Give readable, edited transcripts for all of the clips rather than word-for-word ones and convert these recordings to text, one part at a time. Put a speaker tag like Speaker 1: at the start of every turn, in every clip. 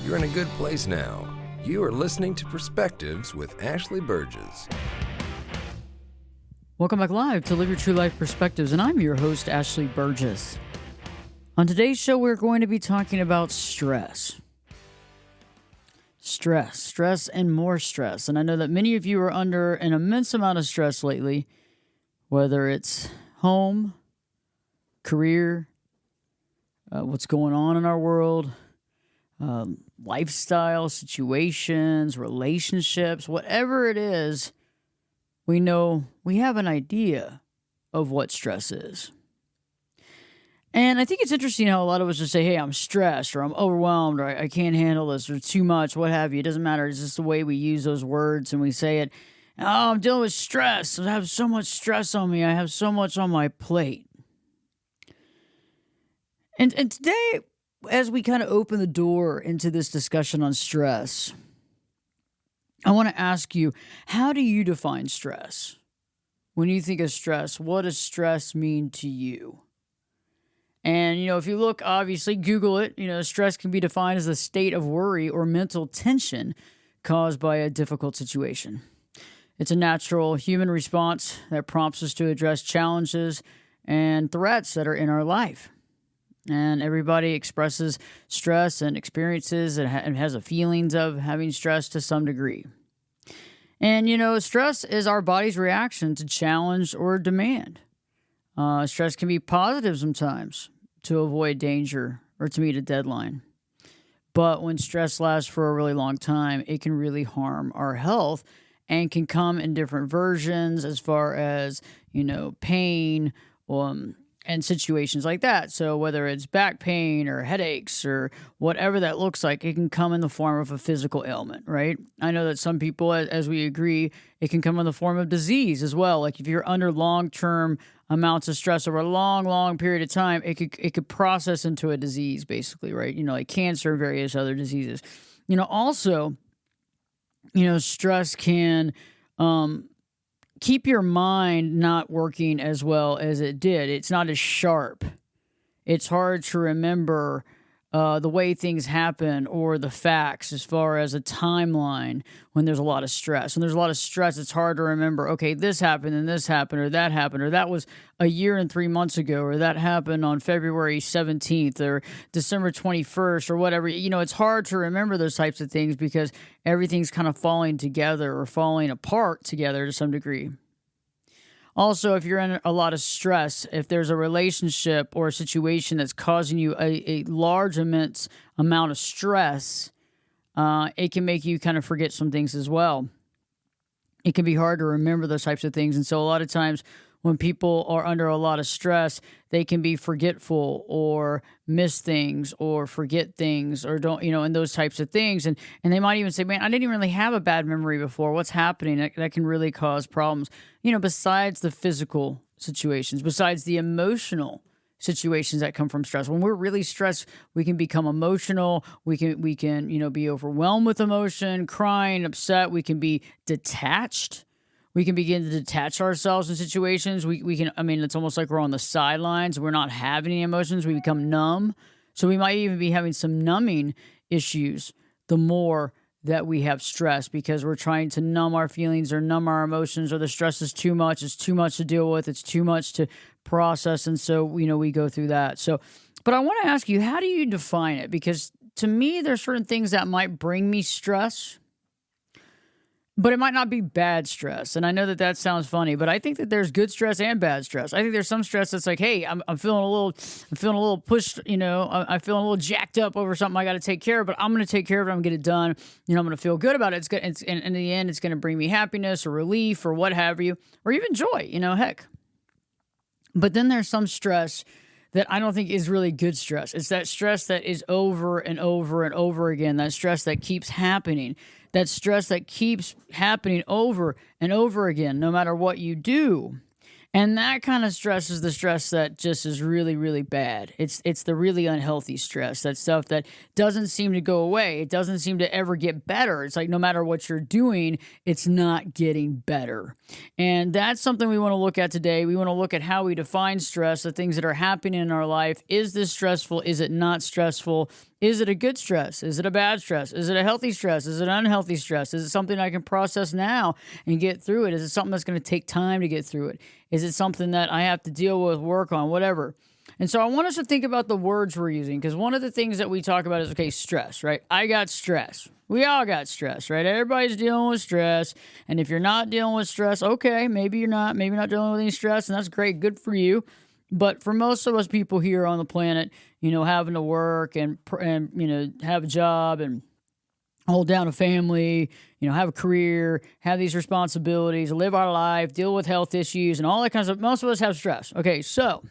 Speaker 1: You're in a good place now. You are listening to Perspectives with Ashley Burgess.
Speaker 2: Welcome back live to Live Your True Life Perspectives, and I'm your host, Ashley Burgess. On today's show, we're going to be talking about stress. Stress, and more stress. And I know that many of you are under an immense amount of stress lately, whether it's home, career, what's going on in our world, lifestyle, situations, relationships, whatever it is, we know we have an idea of what stress is. And I think it's interesting how a lot of us just say, hey, I'm stressed, or I'm overwhelmed, or I can't handle this, or too much, what have you. It doesn't matter. It's just the way we use those words and we say it. Oh, I'm dealing with stress. I have so much stress on me. I have so much on my plate. And today, as we kind of open the door into this discussion on stress, I want to ask you, how do you define stress? When you think of stress, what does stress mean to you? And, if you look, obviously, Google it, stress can be defined as a state of worry or mental tension caused by a difficult situation. It's a natural human response that prompts us to address challenges and threats that are in our life. And everybody expresses stress and experiences and has a feelings of having stress to some degree. And, stress is our body's reaction to challenge or demand. Stress can be positive sometimes to avoid danger or to meet a deadline. But when stress lasts for a really long time, it can really harm our health and can come in different versions as far as, pain, and situations like that. So whether it's back pain or headaches or whatever that looks like, it can come in the form of a physical ailment, right? I know that some people, as we agree, it can come in the form of disease as well. Like if you're under long-term amounts of stress over a long, long period of time, it could process into a disease basically, right? Like cancer and various other diseases. Also, stress can keep your mind not working as well as it did. It's not as sharp. It's hard to remember the way things happen or the facts as far as a timeline when there's a lot of stress. When there's a lot of stress, it's hard to remember, okay, this happened and this happened, or that was a year and 3 months ago, or that happened on February 17th or December 21st or whatever. It's hard to remember those types of things because everything's kind of falling together or falling apart together to some degree. Also, if you're in a lot of stress, if there's a relationship or a situation that's causing you a large, immense amount of stress, it can make you kind of forget some things as well. It can be hard to remember those types of things. And so a lot of times when people are under a lot of stress, they can be forgetful or miss things or forget things or don't, and those types of things. And they might even say, man, I didn't even really have a bad memory before. What's happening? That can really cause problems, besides the physical situations, besides the emotional situations that come from stress. When we're really stressed, we can become emotional. We can, be overwhelmed with emotion, crying, upset. We can be detached. We can begin to detach ourselves in situations. We can, it's almost like we're on the sidelines. We're not having any emotions. We become numb. So we might even be having some numbing issues the more that we have stress because we're trying to numb our feelings or numb our emotions, or the stress is too much. It's too much to deal with. It's too much to process. And so, we go through that. So, but I want to ask you, how do you define it? Because to me, there's certain things that might bring me stress, but it might not be bad stress. And I know that sounds funny, but I think that there's good stress and bad stress. I think there's some stress that's like, hey, I'm feeling a little pushed, I'm feeling a little jacked up over something I got to take care of, but I'm going to take care of it. I'm going to get it done. I'm going to feel good about it. It's good. And in the end, it's going to bring me happiness or relief or what have you, or even joy, heck. But then there's some stress that I don't think is really good stress. It's that stress that is over and over and over again. That stress that keeps happening. That stress that keeps happening over and over again, no matter what you do. And that kind of stress is the stress that just is really, really bad. It's the really unhealthy stress, that stuff that doesn't seem to go away. It doesn't seem to ever get better. It's like no matter what you're doing, it's not getting better. And that's something we want to look at today. We want to look at how we define stress, the things that are happening in our life. Is this stressful? Is it not stressful? Is it a good stress? Is it a bad stress? Is it a healthy stress? Is it an unhealthy stress? Is it something I can process now and get through it? Is it something that's going to take time to get through it? Is it something that I have to deal with, work on, whatever? And so I want us to think about the words we're using, because one of the things that we talk about is, okay, stress, right? I got stress. We all got stress, right? Everybody's dealing with stress. And if you're not dealing with stress, okay, maybe you're not. Maybe you're not dealing with any stress, and that's great. Good for you. But for most of us people here on the planet, having to work and have a job and hold down a family, have a career, have these responsibilities, live our life, deal with health issues and all that kind of stuff. Most of us have stress. Okay, so,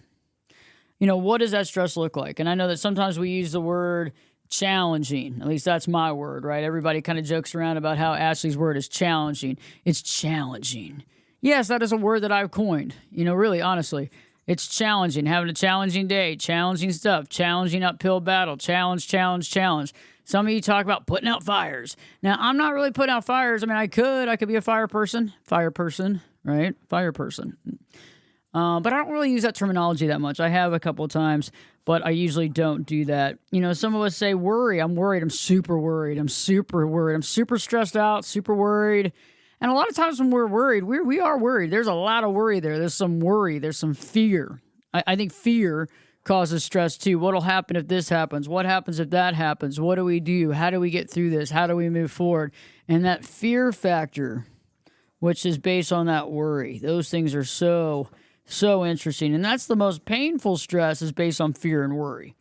Speaker 2: what does that stress look like? And I know that sometimes we use the word challenging. At least that's my word, right? Everybody kind of jokes around about how Ashley's word is challenging. It's challenging. Yes, that is a word that I've coined, really, honestly. It's challenging, having a challenging day, challenging stuff, challenging uphill battle, challenge. Some of you talk about putting out fires. Now, I'm not really putting out fires. I mean, I could be a fire person, right? Fire person. But I don't really use that terminology that much. I have a couple of times, but I usually don't do that. Some of us say worry. I'm worried. I'm super worried. I'm super stressed out, super worried. And a lot of times when we're worried, we are worried. There's a lot of worry there. There's some worry. There's some fear. I think fear causes stress too. What'll happen if this happens? What happens if that happens? What do we do? How do we get through this? How do we move forward? And that fear factor, which is based on that worry, those things are so interesting. And that's the most painful stress, is based on fear and worry.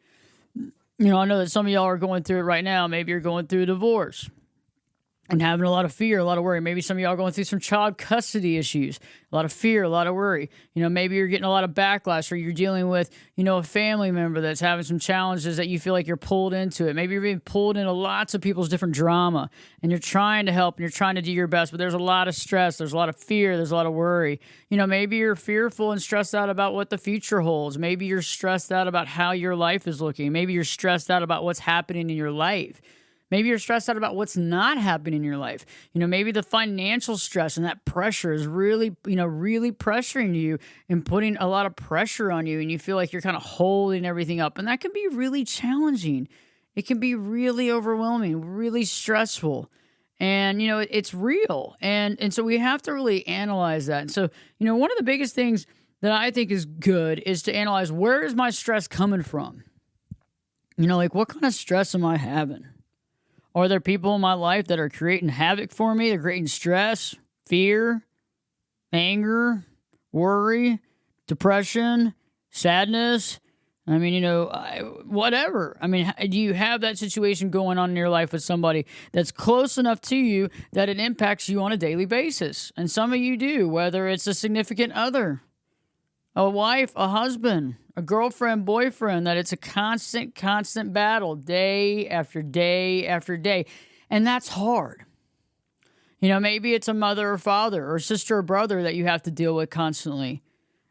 Speaker 2: I know that some of y'all are going through it right now. Maybe you're going through a divorce and having a lot of fear, a lot of worry. Maybe some of y'all are going through some child custody issues, a lot of fear, a lot of worry. Maybe you're getting a lot of backlash, or you're dealing with, a family member that's having some challenges that you feel like you're pulled into it. Maybe you're being pulled into lots of people's different drama, and you're trying to help and you're trying to do your best, but there's a lot of stress, there's a lot of fear, there's a lot of worry. Maybe you're fearful and stressed out about what the future holds. Maybe you're stressed out about how your life is looking. Maybe you're stressed out about what's happening in your life. Maybe you're stressed out about what's not happening in your life. Maybe the financial stress and that pressure is really pressuring you and putting a lot of pressure on you, and you feel like you're kind of holding everything up. And that can be really challenging. It can be really overwhelming, really stressful. And, it's real. And so we have to really analyze that. And so, one of the biggest things that I think is good is to analyze, where is my stress coming from? What kind of stress am I having? Are there people in my life that are creating havoc for me? They're creating stress, fear, anger, worry, depression, sadness. Whatever. Do you have that situation going on in your life with somebody that's close enough to you that it impacts you on a daily basis? And some of you do, whether it's a significant other, a wife, a husband, a girlfriend, boyfriend, that it's a constant battle, day after day after day. And that's hard. Maybe it's a mother or father or sister or brother that you have to deal with constantly.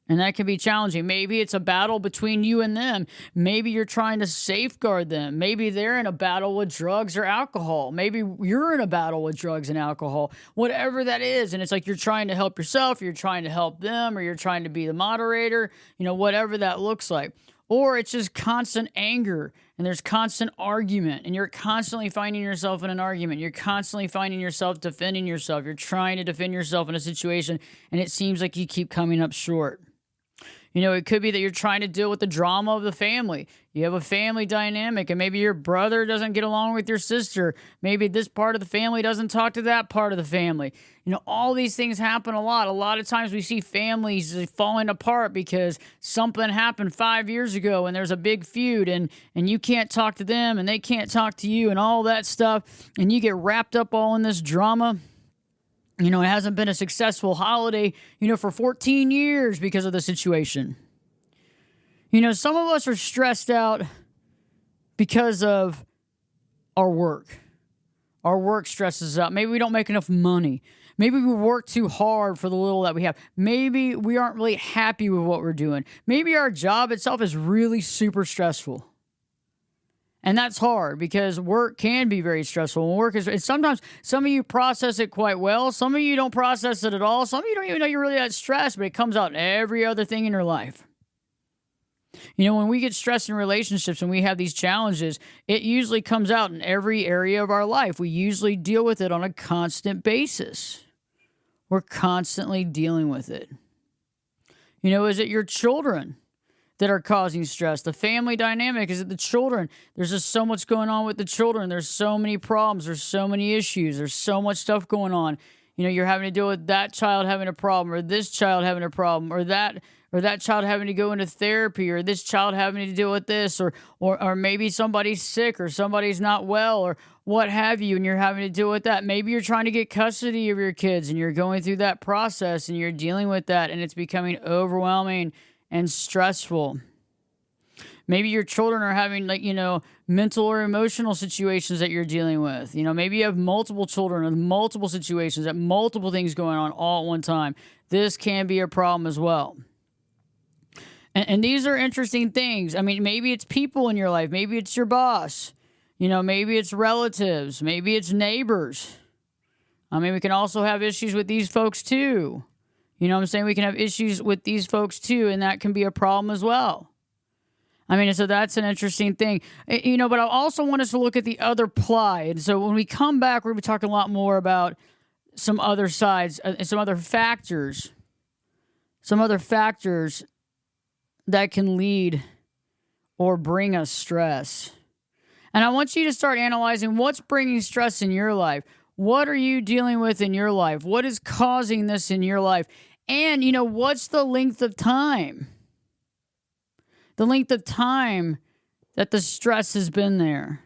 Speaker 2: And that can be challenging. Maybe it's a battle between you and them. Maybe you're trying to safeguard them. Maybe they're in a battle with drugs or alcohol. Maybe you're in a battle with drugs and alcohol. Whatever that is. And it's like you're trying to help yourself, you're trying to help them, or you're trying to be the moderator, whatever that looks like. Or it's just constant anger, and there's constant argument, and you're constantly finding yourself in an argument. You're constantly finding yourself defending yourself. You're trying to defend yourself in a situation, and it seems like you keep coming up short. It could be that you're trying to deal with the drama of the family. You have a family dynamic, and maybe your brother doesn't get along with your sister. Maybe this part of the family doesn't talk to that part of the family. All these things happen a lot. A lot of times we see families falling apart because something happened 5 years ago, and there's a big feud, and you can't talk to them, and they can't talk to you, and all that stuff, and you get wrapped up all in this drama. It hasn't been a successful holiday, for 14 years because of the situation. Some of us are stressed out because of our work. Our work stresses us out. Maybe we don't make enough money. Maybe we work too hard for the little that we have. Maybe we aren't really happy with what we're doing. Maybe our job itself is really super stressful. And that's hard because work can be very stressful. And sometimes some of you process it quite well. Some of you don't process it at all. Some of you don't even know you're really that stressed, but it comes out in every other thing in your life. When we get stressed in relationships and we have these challenges, it usually comes out in every area of our life. We usually deal with it on a constant basis. We're constantly dealing with it. Is it your children that are causing stress? The family dynamic, is it the children? There's just so much going on with the children. There's so many problems. There's so many issues. There's so much stuff going on. You're having to deal with that child having a problem, or this child having a problem, or that child having to go into therapy, or this child having to deal with this, or maybe somebody's sick, or somebody's not well, or what have you, and you're having to deal with that. Maybe you're trying to get custody of your kids, and you're going through that process, and you're dealing with that, and it's becoming overwhelming and stressful. Maybe your children are having mental or emotional situations that you're dealing with. Maybe you have multiple children with multiple situations, that multiple things going on all at one time. This can be a problem as well. And these are interesting things. Maybe it's people in your life. Maybe it's your boss. Maybe it's relatives. Maybe it's neighbors. We can also have issues with these folks too. We can have issues with these folks too, and that can be a problem as well. So that's an interesting thing. But I also want us to look at the other ply. And so when we come back, we're going to be talking a lot more about some other sides, some other factors that can lead or bring us stress. And I want you to start analyzing what's bringing stress in your life. What are you dealing with in your life? What is causing this in your life? And, what's the length of time? The length of time that the stress has been there.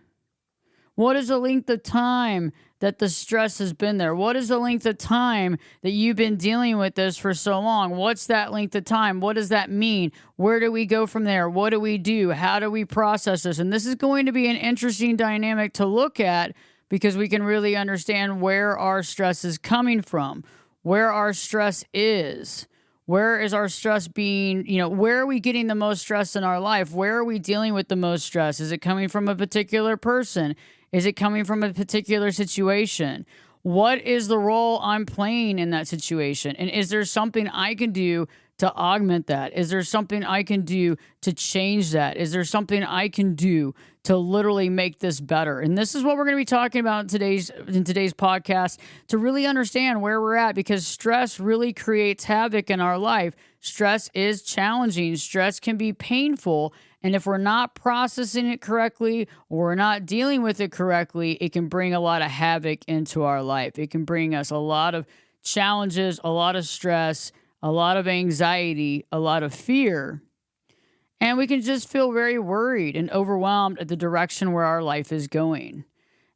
Speaker 2: What is the length of time that the stress has been there? What is the length of time that you've been dealing with this for so long? What's that length of time? What does that mean? Where do we go from there? What do we do? How do we process this? And this is going to be an interesting dynamic to look at, because we can really understand where our stress is coming from, where our stress is. Where is our stress being, where are we getting the most stress in our life? Where are we dealing with the most stress? Is it coming from a particular person? Is it coming from a particular situation? What is the role I'm playing in that situation? And is there something I can do to augment that? Is there something I can do to change that? Is there something I can do to literally make this better? And this is what we're going to be talking about in today's podcast, to really understand where we're at, because stress really creates havoc in our life. Stress is challenging. Stress can be painful. And if we're not processing it correctly, or we're not dealing with it correctly, it can bring a lot of havoc into our life. It can bring us a lot of challenges, a lot of stress, a lot of anxiety, a lot of fear. And we can just feel very worried and overwhelmed at the direction where our life is going.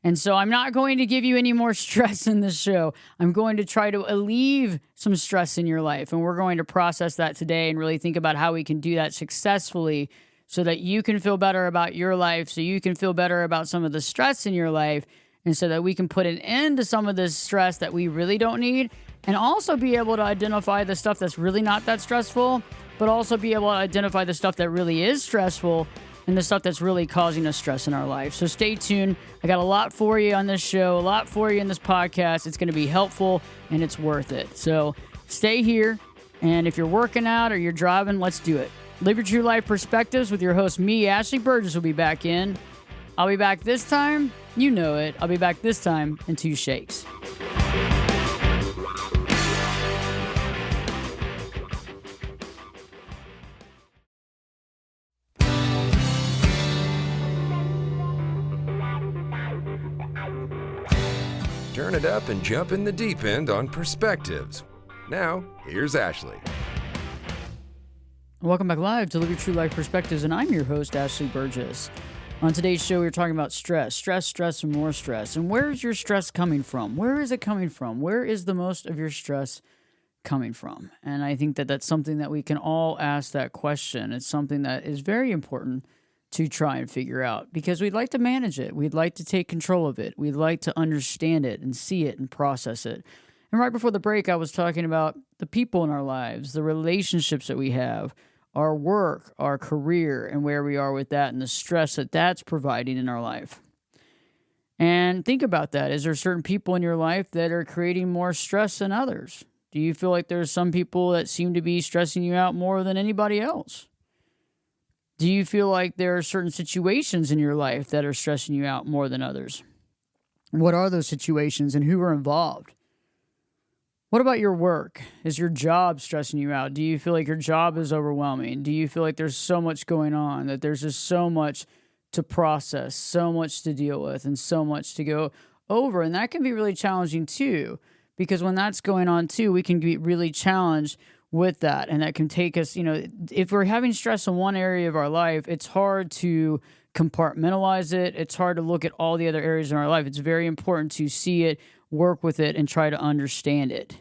Speaker 2: And so I'm not going to give you any more stress in this show. I'm going to try to alleviate some stress in your life. And we're going to process that today and really think about how we can do that successfully, so that you can feel better about your life, so you can feel better about some of the stress in your life, and so that we can put an end to some of this stress that we really don't need, and also be able to identify the stuff that's really not that stressful, but also be able to identify the stuff that really is stressful and the stuff that's really causing us stress in our life. So stay tuned. I got a lot for you on this show, a lot for you in this podcast. It's going to be helpful, and it's worth it. So stay here, and if you're working out or you're driving, let's do it. Live Your True Life Perspectives with your host, me, Ashley Burgess, will be back in. I'll be back this time. You know it. I'll be back this time in 2 shakes.
Speaker 1: Turn it up and jump in the deep end on Perspectives. Now, here's Ashley.
Speaker 2: Welcome back live to Live Your True Life Perspectives, and I'm your host, Ashley Burgess. On today's show, we're talking about stress, and more stress. And where is your stress coming from? Where is it coming from? Where is the most of your stress coming from? And I think that that's something that we can all ask that question. It's something that is very important to try and figure out, because we'd like to manage it. We'd like to take control of it. We'd like to understand it and see it and process it. And right before the break, I was talking about the people in our lives, the relationships that we have, our work, our career, and where we are with that, and the stress that that's providing in our life. And think about that. Is there certain people in your life that are creating more stress than others? Do you feel like there's some people that seem to be stressing you out more than anybody else? Do you feel like there are certain situations in your life that are stressing you out more than others? What are those situations and who are involved? What about your work? Is your job stressing you out? Do you feel like your job is overwhelming? Do you feel like there's so much going on, that there's just so much to process, so much to deal with, and so much to go over? And that can be really challenging too, because when that's going on too, we can be really challenged with that. And that can take us, if we're having stress in one area of our life, it's hard to compartmentalize it. It's hard to look at all the other areas in our life. It's very important to see it, work with it, and try to understand it.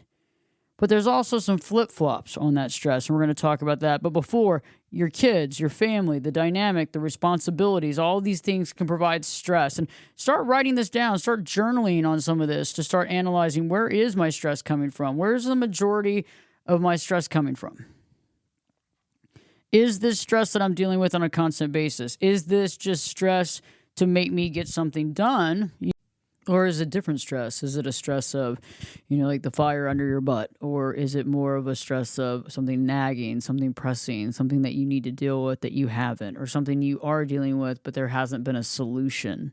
Speaker 2: But there's also some flip-flops on that stress, and we're going to talk about that. But before, your kids, your family, the dynamic, the responsibilities, all these things can provide stress. And start writing this down. Start journaling on some of this to start analyzing, where is my stress coming from? Where's the majority of my stress coming from? Is this stress that I'm dealing with on a constant basis? Is this just stress to make me get something done? Or is it different stress? Is it a stress of, like the fire under your butt? Or is it more of a stress of something nagging, something pressing, something that you need to deal with that you haven't, or something you are dealing with but there hasn't been a solution?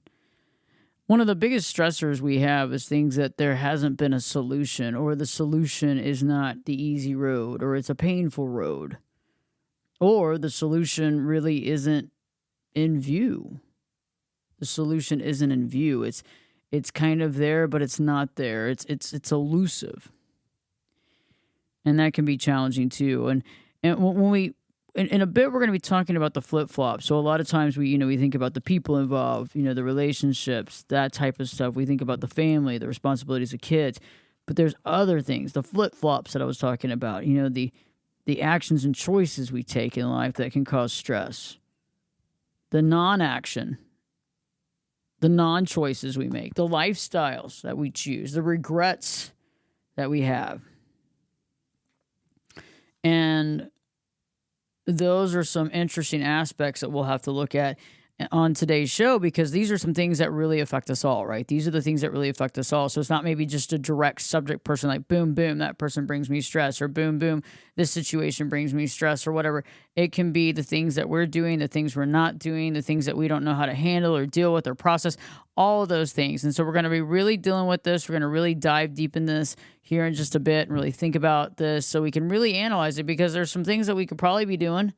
Speaker 2: One of the biggest stressors we have is things that there hasn't been a solution, or the solution is not the easy road, or it's a painful road, or the solution really isn't in view. The solution isn't in view. It's kind of there, but it's not there. It's elusive, and that can be challenging too. And when we in a bit, we're going to be talking about the flip flop. So a lot of times we think about the people involved, the relationships, that type of stuff. We think about the family, the responsibilities of kids, but there's other things, the flip flops that I was talking about. The actions and choices we take in life that can cause stress. The non-action. The non-choices we make, the lifestyles that we choose, the regrets that we have. And those are some interesting aspects that we'll have to look at on today's show, because these are some things that really affect us all, right? These are the things that really affect us all. So it's not maybe just a direct subject person, like boom, boom, that person brings me stress, or boom, boom, this situation brings me stress, or whatever. It can be the things that we're doing, the things we're not doing, the things that we don't know how to handle or deal with or process, all of those things. And so we're going to be really dealing with this. We're going to really dive deep in this here in just a bit and really think about this so we can really analyze it, because there's some things that we could probably be doing.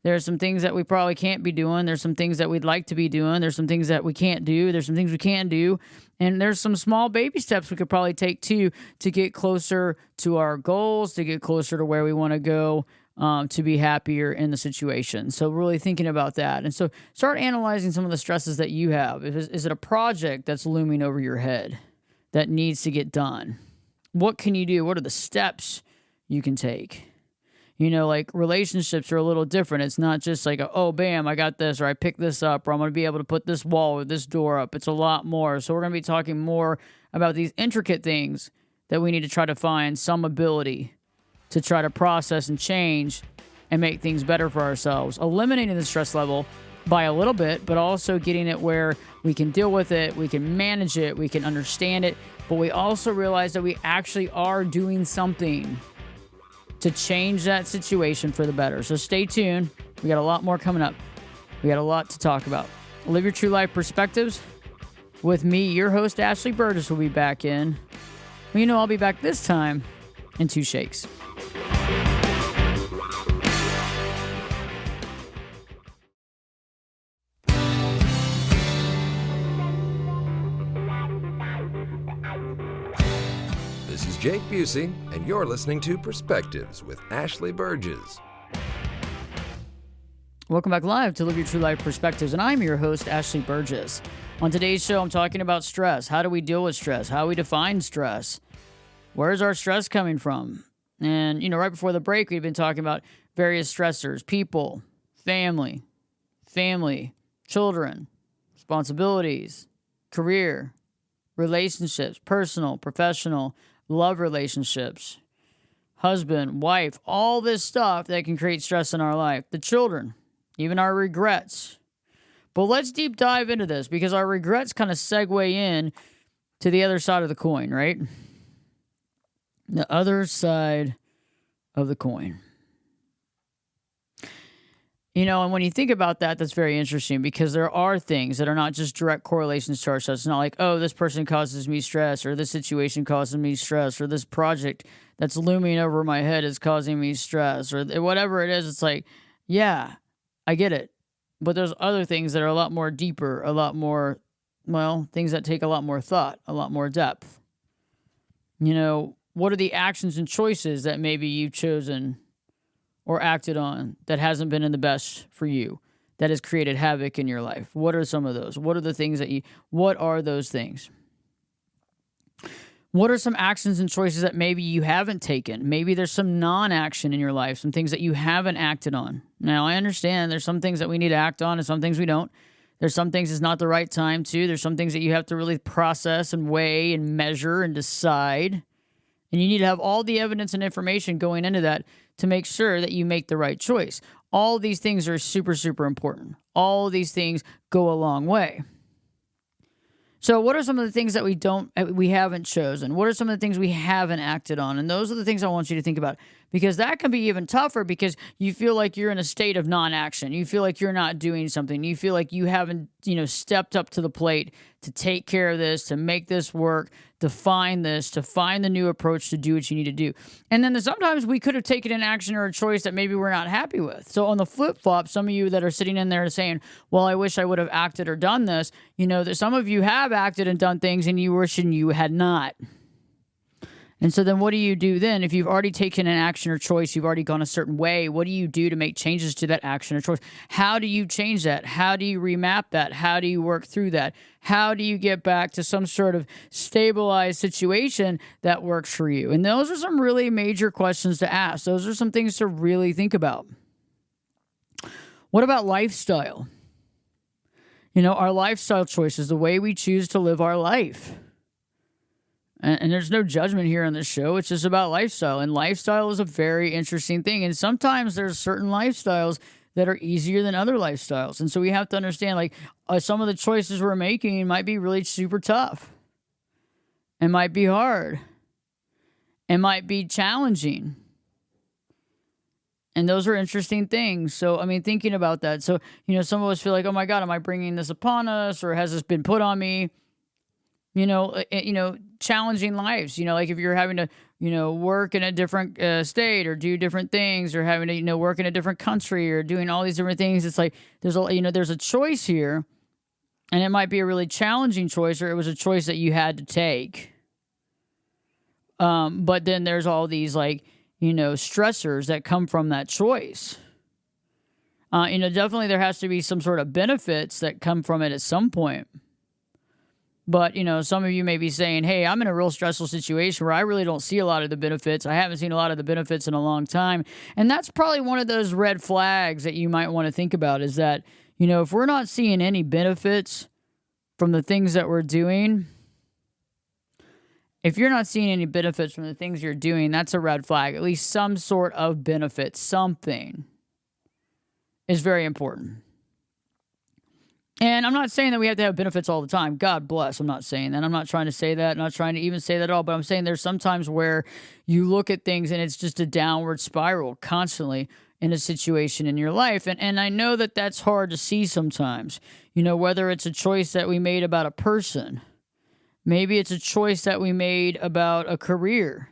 Speaker 2: There's some things that we probably can't be doing. There's some things that we'd like to be doing. There's some things that we can't do. There's some things we can do. And there's some small baby steps we could probably take too to get closer to our goals, to get closer to where we want to go, to be happier in the situation. So really thinking about that. And so start analyzing some of the stresses that you have. Is it a project that's looming over your head that needs to get done? What can you do? What are the steps you can take? Like relationships are a little different. It's not just like, oh, bam, I got this, or I picked this up, or I'm going to be able to put this wall or this door up. It's a lot more. So we're going to be talking more about these intricate things that we need to try to find some ability to try to process and change and make things better for ourselves. Eliminating the stress level by a little bit, but also getting it where we can deal with it, we can manage it, we can understand it, but we also realize that we actually are doing something to change that situation for the better. So stay tuned. We got a lot more coming up. We got a lot to talk about. Live Your True Life Perspectives with me, your host, Ashley Burgess, will be back in. Well, I'll be back this time in 2 shakes.
Speaker 1: This is Jake Busey, and you're listening to Perspectives with Ashley Burgess.
Speaker 2: Welcome back live to Live Your True Life Perspectives, and I'm your host, Ashley Burgess. On today's show, I'm talking about stress. How do we deal with stress? How we define stress? Where's our stress coming from? And, right before the break, we've been talking about various stressors: people, family, children, responsibilities, career, relationships, personal, professional, love relationships, husband, wife, all this stuff that can create stress in our life. The children, even our regrets. But let's deep dive into this, because our regrets kind of segue in to the other side of the coin, right? The other side of the coin. And when you think about that, that's very interesting because there are things that are not just direct correlations to our stress. It's not like, oh, this person causes me stress, or this situation causes me stress, or this project that's looming over my head is causing me stress, or whatever it is. It's like, yeah, I get it. But there's other things that are a lot more deeper, a lot more, well, things that take a lot more thought, a lot more depth. What are the actions and choices that maybe you've chosen or acted on that hasn't been in the best for you, that has created havoc in your life? What are some of those? What are the things what are those things? What are some actions and choices that maybe you haven't taken? Maybe there's some non-action in your life, some things that you haven't acted on. Now, I understand there's some things that we need to act on and some things we don't. There's some things it's not the right time to. There's some things that you have to really process and weigh and measure and decide. And you need to have all the evidence and information going into that to make sure that you make the right choice. All these things are super, super important. All these things go a long way. So what are some of the things that we haven't chosen? What are some of the things we haven't acted on? And those are the things I want you to think about, because that can be even tougher because you feel like you're in a state of non-action. You feel like you're not doing something. You feel like you haven't, stepped up to the plate to take care of this, to make this work, to find the new approach to do what you need to do. And then sometimes we could have taken an action or a choice that maybe we're not happy with. So on the flip-flop, some of you that are sitting in there saying, well, I wish I would have acted or done this, that some of you have acted and done things and you wish you had not. And so then what do you do then? If you've already taken an action or choice, you've already gone a certain way, what do you do to make changes to that action or choice? How do you change that? How do you remap that? How do you work through that? How do you get back to some sort of stabilized situation that works for you? And those are some really major questions to ask. Those are some things to really think about. What about lifestyle? Our lifestyle choices, the way we choose to live our life. And there's no judgment here on this show. It's just about lifestyle. And lifestyle is a very interesting thing. And sometimes there's certain lifestyles that are easier than other lifestyles. And so we have to understand, some of the choices we're making might be really super tough. It might be hard. It might be challenging. And those are interesting things. So, thinking about that. So, some of us feel like, oh my God, am I bringing this upon us? Or has this been put on me? Challenging lives, like if you're having to, work in a different state or do different things, or having to, work in a different country or doing all these different things. It's like, there's a choice here, and it might be a really challenging choice, or it was a choice that you had to take. But then there's all these stressors that come from that choice. Definitely there has to be some sort of benefits that come from it at some point. But, some of you may be saying, hey, I'm in a real stressful situation where I really don't see a lot of the benefits. I haven't seen a lot of the benefits in a long time. And that's probably one of those red flags that you might want to think about, is that, if we're not seeing any benefits from the things that we're doing, if you're not seeing any benefits from the things you're doing, that's a red flag. At least some sort of benefit, something is very important. And I'm not saying that we have to have benefits all the time. God bless. I'm not saying that. I'm not trying to say that. I'm not trying to even say that at all. But I'm saying there's sometimes where you look at things and it's just a downward spiral constantly in a situation in your life. And I know that that's hard to see sometimes. Whether it's a choice that we made about a person. Maybe it's a choice that we made about a career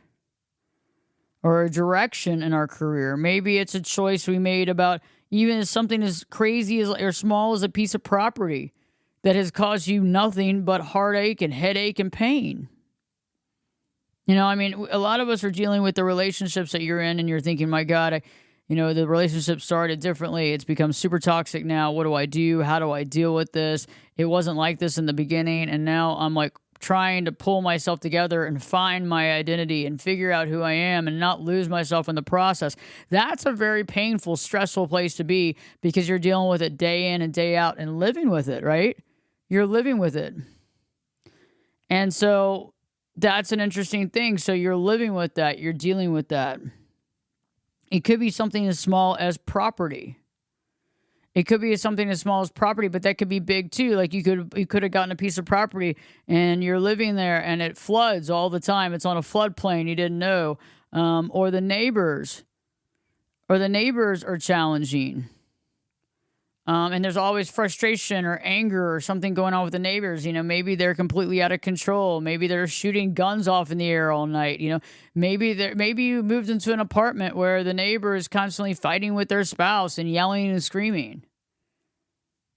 Speaker 2: or a direction in our career. Maybe it's a choice we made about even something as crazy as or small as a piece of property that has caused you nothing but heartache and headache and pain. A lot of us are dealing with the relationships that you're in and you're thinking, my God, the relationship started differently. It's become super toxic now. What do I do? How do I deal with this? It wasn't like this in the beginning. And now I'm trying to pull myself together and find my identity and figure out who I am and not lose myself in the process. That's a very painful, stressful place to be, because you're dealing with it day in and day out and living with it, right? You're living with it. And so that's an interesting thing. So you're living with that. You're dealing with that. It could be something as small as property. It could be something as small as property, but that could be big too. Like you could have gotten a piece of property and you're living there and it floods all the time. It's on a floodplain you didn't know. Or the neighbors are challenging. And there's always frustration or anger or something going on with the neighbors. Maybe they're completely out of control. Maybe they're shooting guns off in the air all night. Maybe you moved into an apartment where the neighbor is constantly fighting with their spouse and yelling and screaming.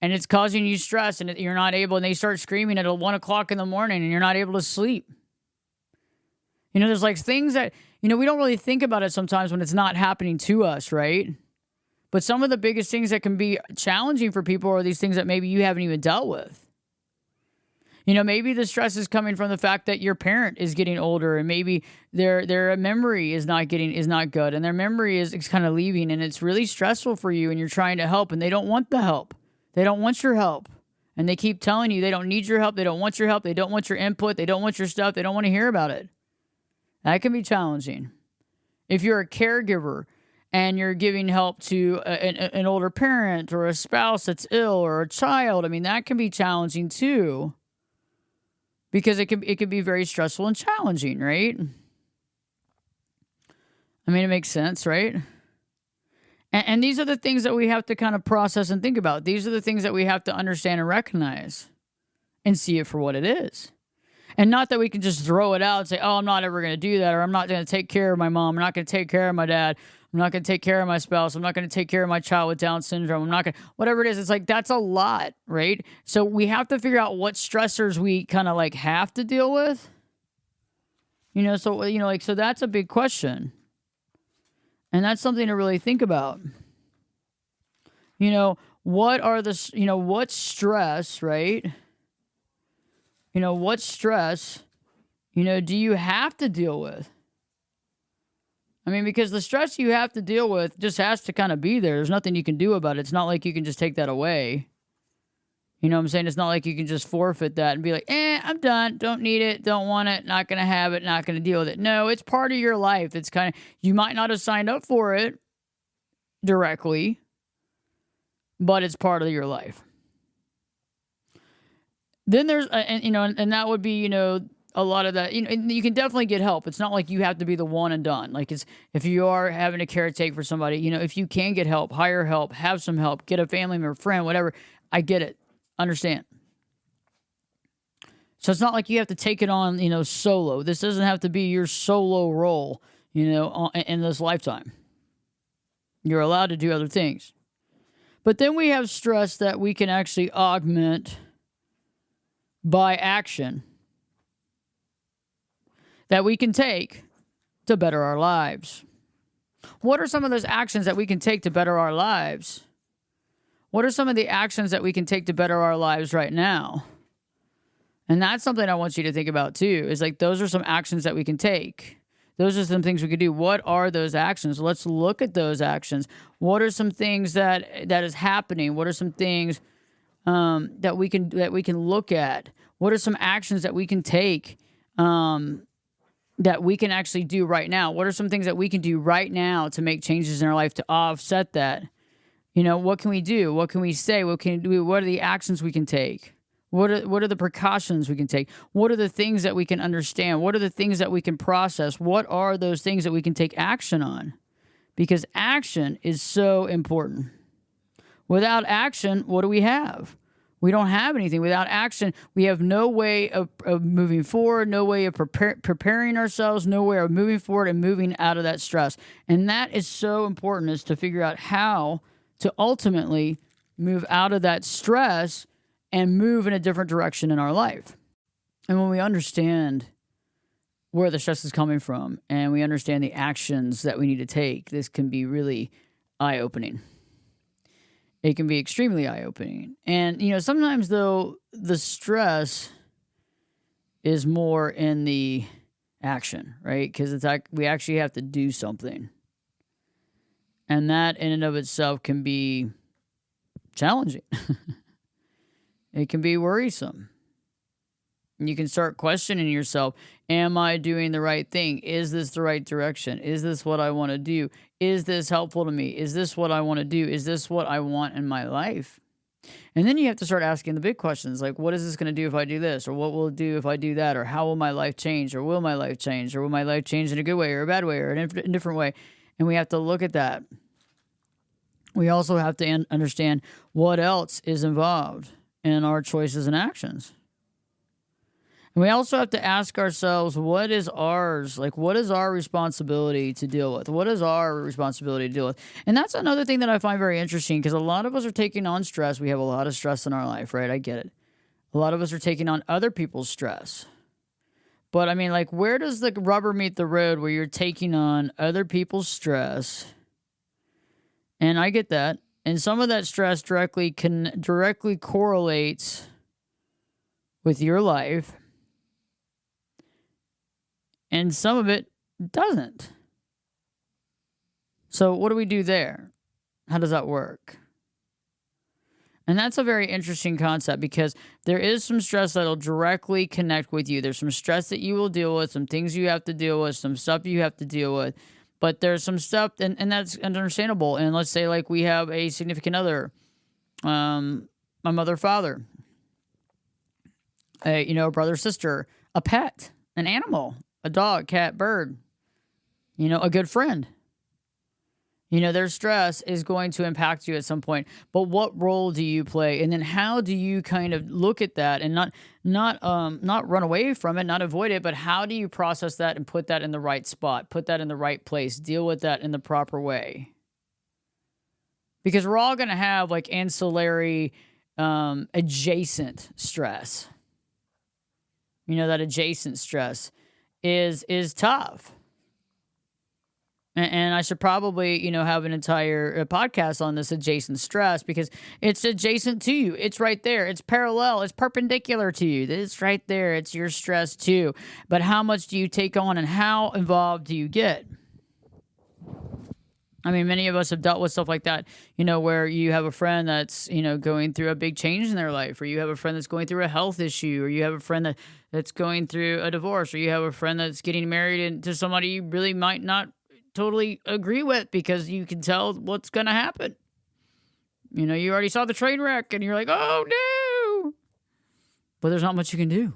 Speaker 2: And it's causing you stress, and you're not able, and they start screaming at 1 o'clock in the morning and you're not able to sleep. There's like things that, we don't really think about it sometimes when it's not happening to us, right? But some of the biggest things that can be challenging for people are these things that maybe you haven't even dealt with. Maybe the stress is coming from the fact that your parent is getting older, and maybe their memory is not good, and their memory is kind of leaving, and it's really stressful for you, and you're trying to help, and they don't want the help. They don't want your help. And they keep telling you they don't need your help, they don't want your help, they don't want your input, they don't want your stuff, they don't want to hear about it. That can be challenging. If you're a caregiver and you're giving help to an older parent or a spouse that's ill or a child, that can be challenging too, because it can be very stressful and challenging, right? It makes sense, right? And these are the things that we have to kind of process and think about. These are the things that we have to understand and recognize and see it for what it is. And not that we can just throw it out and say, oh, I'm not ever going to do that, or I'm not going to take care of my mom, I'm not going to take care of my dad, I'm not going to take care of my spouse, I'm not going to take care of my child with Down syndrome, I'm not going to, whatever it is. It's like, that's a lot, right? So we have to figure out what stressors we kind of like have to deal with. So that's a big question. And that's something to really think about. What are the, what stress, right? What stress, do you have to deal with? Because the stress you have to deal with just has to kind of be there. There's nothing you can do about it. It's not like you can just take that away. You know what I'm saying? It's not like you can just forfeit that and be like, I'm done. Don't need it. Don't want it. Not going to have it. Not going to deal with it. No, it's part of your life. It's kind of, you might not have signed up for it directly, but it's part of your life. Then there's, and that would be, a lot of that, and you can definitely get help. It's not like you have to be the one and done. Like if you are having a caretake for somebody, if you can get help, hire help, have some help, get a family member, friend, whatever. I get it. Understand. So it's not like you have to take it on, solo. This doesn't have to be your solo role, in this lifetime. You're allowed to do other things. But then we have stress that we can actually augment by action that we can take to better our lives. What are some of those actions that we can take to better our lives? What are some of the actions that we can take to better our lives right now? And that's something I want you to think about too, is like, those are some actions that we can take. Those are some things we could do. What are those actions? Let's look at those actions. What are some things that is happening? What are some things that we can look at? What are some actions that we can take that we can actually do right now? What are some things that we can do right now to make changes in our life to offset that? What can we do? What can we say? What can we do? What are the actions we can take? What are the precautions we can take? What are the things that we can understand? What are the things that we can process? What are those things that we can take action on? Because action is so important. Without action, what do we have? We don't have anything. Without action, we have no way of moving forward, no way of preparing ourselves, no way of moving forward and moving out of that stress. And that is so important, is to figure out how to ultimately move out of that stress and move in a different direction in our life. And when we understand where the stress is coming from and we understand the actions that we need to take, this can be really eye-opening. It can be extremely eye-opening. And, sometimes, though, the stress is more in the action, right? Because it's like we actually have to do something. And that in and of itself can be challenging. It can be worrisome. You can start questioning yourself. Am I doing the right thing? Is this the right direction? Is this what I want to do? Is this helpful to me? Is this what I want to do? Is this what I want in my life? And then you have to start asking the big questions, like, what is this going to do if I do this? Or what will it do if I do that? Or how will my life change? Or will my life change? Or will my life change in a good way or a bad way or in a different way? And we have to look at that. we also have to understand what else is involved in our choices and actions. And we also have to ask ourselves, what is ours? Like, what is our responsibility to deal with? What is our responsibility to deal with? And that's another thing that I find very interesting, because a lot of us are taking on stress. We have a lot of stress in our life, right? I get it. A lot of us are taking on other people's stress. But I mean, like, where does the rubber meet the road where you're taking on other people's stress? And I get that. And some of that stress directly correlates with your life. And some of it doesn't. So what do we do there? How does that work? And that's a very interesting concept, because there is some stress that'll directly connect with you. There's some stress that you will deal with, some things you have to deal with, some stuff you have to deal with. But there's some stuff, and that's understandable. And let's say, like, we have a significant other, my mother, father, a brother, sister, a pet, an animal, a dog, cat, bird, a good friend. Their stress is going to impact you at some point. But what role do you play? And then how do you kind of look at that and not run away from it, not avoid it, but how do you process that and put that in the right spot, put that in the right place, deal with that in the proper way? Because we're all going to have, like, ancillary, adjacent stress. That adjacent stress is tough. And I should probably, have an entire podcast on this adjacent stress, because it's adjacent to you. It's right there. It's parallel. It's perpendicular to you. It's right there. It's your stress too. But how much do you take on, and how involved do you get? I mean, many of us have dealt with stuff like that, where you have a friend that's, going through a big change in their life, or you have a friend that's going through a health issue, or you have a friend that's going through a divorce, or you have a friend that's getting married to somebody you really might not totally agree with, because you can tell what's going to happen. You already saw the train wreck and you're like, oh no, but there's not much you can do.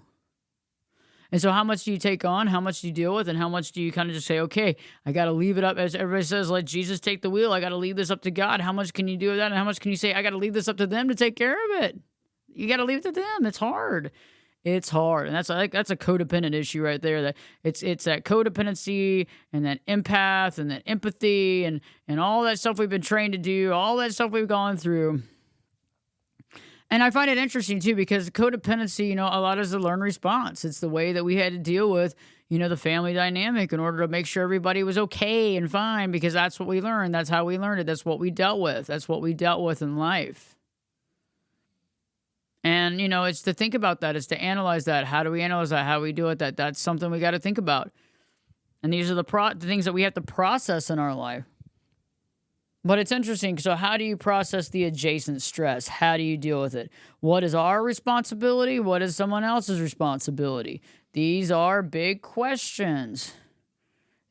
Speaker 2: And so how much do you take on? How much do you deal with? And how much do you kind of just say, okay, I got to leave it up, as everybody says, let Jesus take the wheel. I got to leave this up to God. How much can you do with that? And how much can you say, I got to leave this up to them to take care of it? You got to leave it to them. It's hard. It's hard. And that's a codependent issue right there. That it's that codependency and that empath and that empathy and all that stuff we've been trained to do, all that stuff we've gone through. And I find it interesting too, because codependency, a lot is a learned response. It's the way that we had to deal with, the family dynamic in order to make sure everybody was okay and fine, because that's what we learned. That's how we learned it. That's what we dealt with. That's what we dealt with in life. And, it's to think about that. It's to analyze that. How do we analyze that? How do we deal with that? That's something we got to think about. And these are the things that we have to process in our life. But it's interesting. So how do you process the adjacent stress? How do you deal with it? What is our responsibility? What is someone else's responsibility? These are big questions.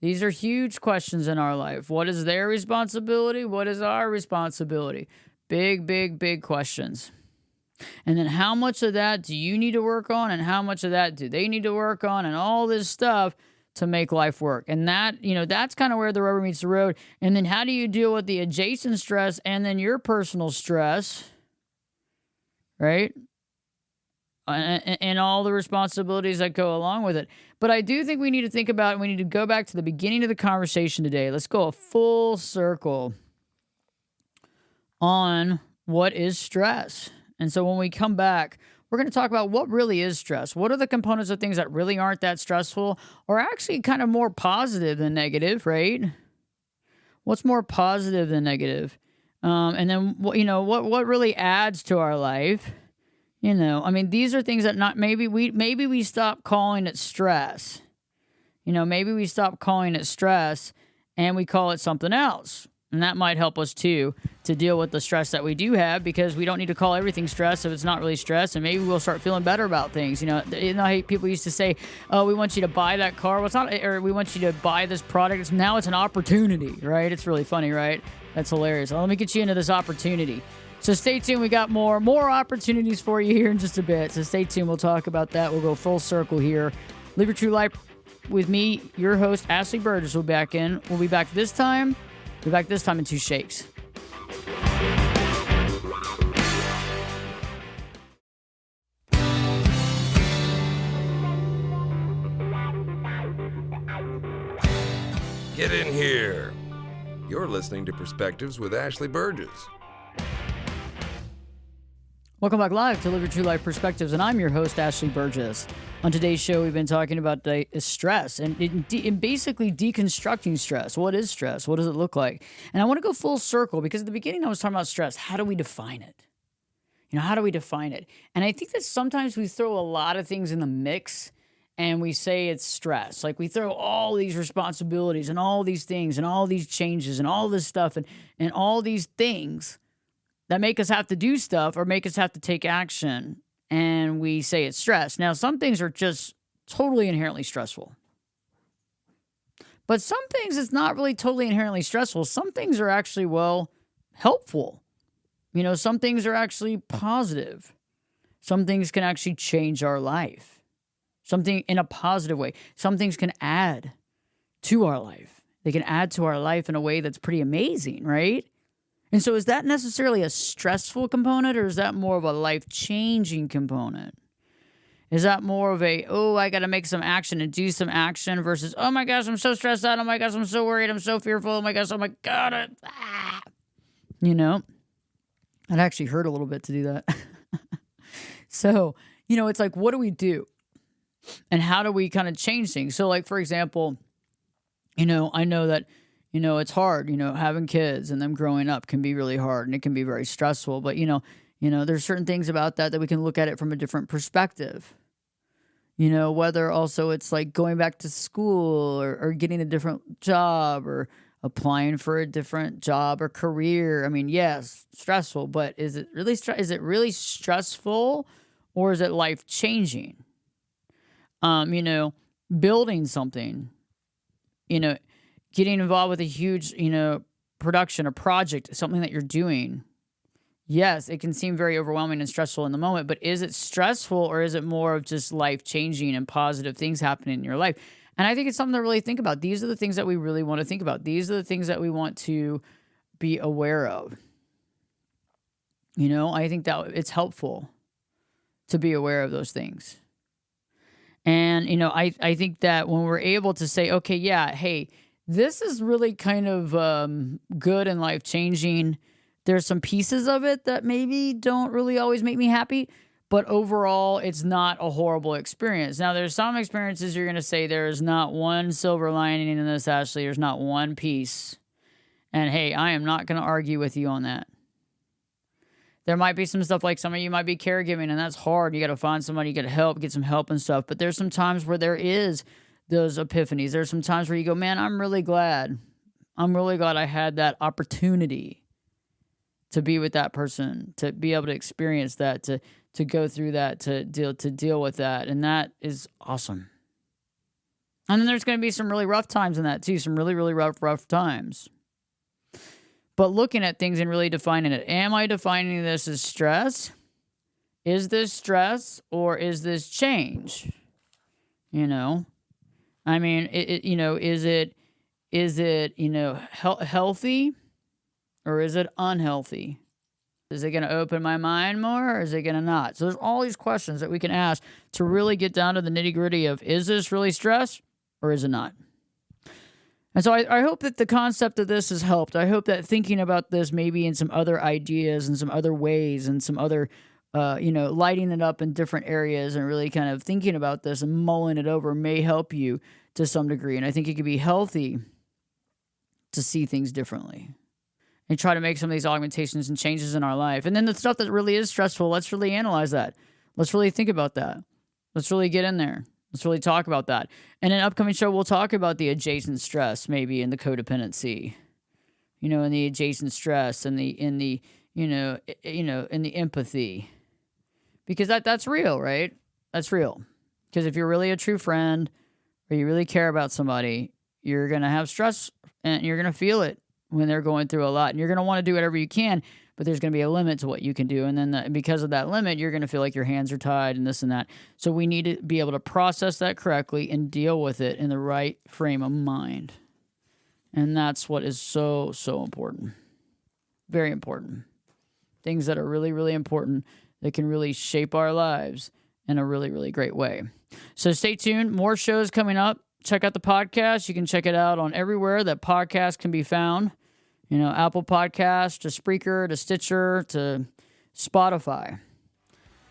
Speaker 2: These are huge questions in our life. What is their responsibility? What is our responsibility? Big, big, big questions. And then how much of that do you need to work on, and how much of that do they need to work on, and all this stuff to make life work. And that, that's kind of where the rubber meets the road. And then how do you deal with the adjacent stress and then your personal stress, right? And all the responsibilities that go along with it. But I do think we need to think about it. We need to go back to the beginning of the conversation today. Let's go a full circle on what is stress. And so when we come back, we're going to talk about what really is stress. What are the components of things that really aren't that stressful, or actually kind of more positive than negative, right? What's more positive than negative? And then, what really adds to our life? These are things that maybe we stop calling it stress. Maybe we stop calling it stress and we call it something else. And that might help us too to deal with the stress that we do have, because we don't need to call everything stress if it's not really stress, and maybe we'll start feeling better about things. How people used to say, "Oh, we want you to buy that car." Well, it's not, or we want you to buy this product. Now it's an opportunity, right? It's really funny, right? That's hilarious. Well, let me get you into this opportunity. So stay tuned. We got more opportunities for you here in just a bit. So stay tuned. We'll talk about that. We'll go full circle here. Live your true life with me, your host, Ashley Burgess. We'll be back this time in 2 shakes.
Speaker 1: Get in here. You're listening to Perspectives with Ashley Burgess.
Speaker 2: Welcome back live to Live Your True Life Perspectives, and I'm your host, Ashley Burgess. On today's show, we've been talking about stress and basically deconstructing stress. What is stress? What does it look like? And I want to go full circle because at the beginning I was talking about stress. How do we define it? How do we define it? And I think that sometimes we throw a lot of things in the mix and we say it's stress. Like we throw all these responsibilities and all these things and all these changes and all this stuff and all these things that make us have to do stuff or make us have to take action. And we say it's stress. Now, some things are just totally inherently stressful. But some things it's not really totally inherently stressful. Some things are actually, helpful. Some things are actually positive. Some things can actually change our life. Something in a positive way. Some things can add to our life. They can add to our life in a way that's pretty amazing, right? And so is that necessarily a stressful component or is that more of a life-changing component? Is that more of I got to make some action and do some action versus, oh my gosh, I'm so stressed out. Oh my gosh, I'm so worried. I'm so fearful. Oh my gosh, God. It actually hurt a little bit to do that. So, it's like, what do we do? And how do we kind of change things? So like, for example, I know that, it's hard, having kids and them growing up can be really hard and it can be very stressful. But, there's certain things about that we can look at it from a different perspective. Whether also it's like going back to school or getting a different job or applying for a different job or career. I mean, yes, stressful, but is it really stressful or is it life-changing? Building something, getting involved with a huge, production, a project, something that you're doing. Yes, it can seem very overwhelming and stressful in the moment, but is it stressful or is it more of just life-changing and positive things happening in your life? And I think it's something to really think about. These are the things that we really want to think about. These are the things that we want to be aware of. I think that it's helpful to be aware of those things. And, I think that when we're able to say, okay, yeah, hey, this is really kind of good and life-changing. There's some pieces of it that maybe don't really always make me happy, but overall, it's not a horrible experience. Now, there's some experiences you're going to say there's not one silver lining in this, Ashley. There's not one piece. And, hey, I am not going to argue with you on that. There might be some stuff like some of you might be caregiving, and that's hard. You got to find somebody, you got to get some help and stuff. But there's some times where there is those epiphanies. There's some times where you go, man, I'm really glad I had that opportunity to be with that person, to be able to experience that, to go through that, to deal with that. And that is awesome. And then there's going to be some really rough times in that too, some really, really rough times. But looking at things and really defining it. Am I defining this as stress? Is this stress or is this change? I mean, is it healthy or is it unhealthy? Is it going to open my mind more or is it going to not? So there's all these questions that we can ask to really get down to the nitty gritty of, is this really stress or is it not? And so I hope that the concept of this has helped. I hope that thinking about this maybe in some other ideas and some other ways and some other, lighting it up in different areas and really kind of thinking about this and mulling it over may help you to some degree. And I think it could be healthy to see things differently and try to make some of these augmentations and changes in our life. And then the stuff that really is stressful, let's really analyze that. Let's really think about that. Let's really get in there. Let's really talk about that. And in an upcoming show, we'll talk about the adjacent stress, maybe in the codependency, in the adjacent stress and in the empathy, because that's real, right? That's real. Because if you're really a true friend or you really care about somebody, you're going to have stress and you're going to feel it when they're going through a lot, and you're going to want to do whatever you can, but there's going to be a limit to what you can do. And then because of that limit, you're going to feel like your hands are tied and this and that. So we need to be able to process that correctly and deal with it in the right frame of mind. And that's what is so, so important. Very important. Things that are really, really important that can really shape our lives in a really, really great way. So stay tuned. More shows coming up. Check out the podcast. You can check it out on everywhere that podcasts can be found. Apple Podcasts, to Spreaker, to Stitcher, to Spotify.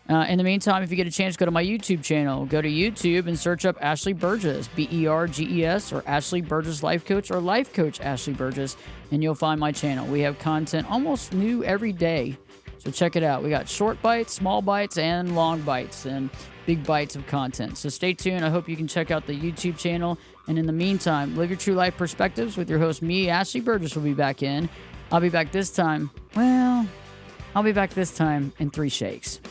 Speaker 2: In the meantime, if you get a chance, go to my YouTube channel. Go to YouTube and search up Ashley Burgess, Berges, or Ashley Burgess Life Coach, or Life Coach Ashley Burgess, and you'll find my channel. We have content almost new every day, so check it out. We got short bites, small bites, and long bites, and big bites of content. So stay tuned. I hope you can check out the YouTube channel. And in the meantime, live your true life perspectives with your host, me, Ashley Burgess, will be back in. I'll be back this time in 3 shakes.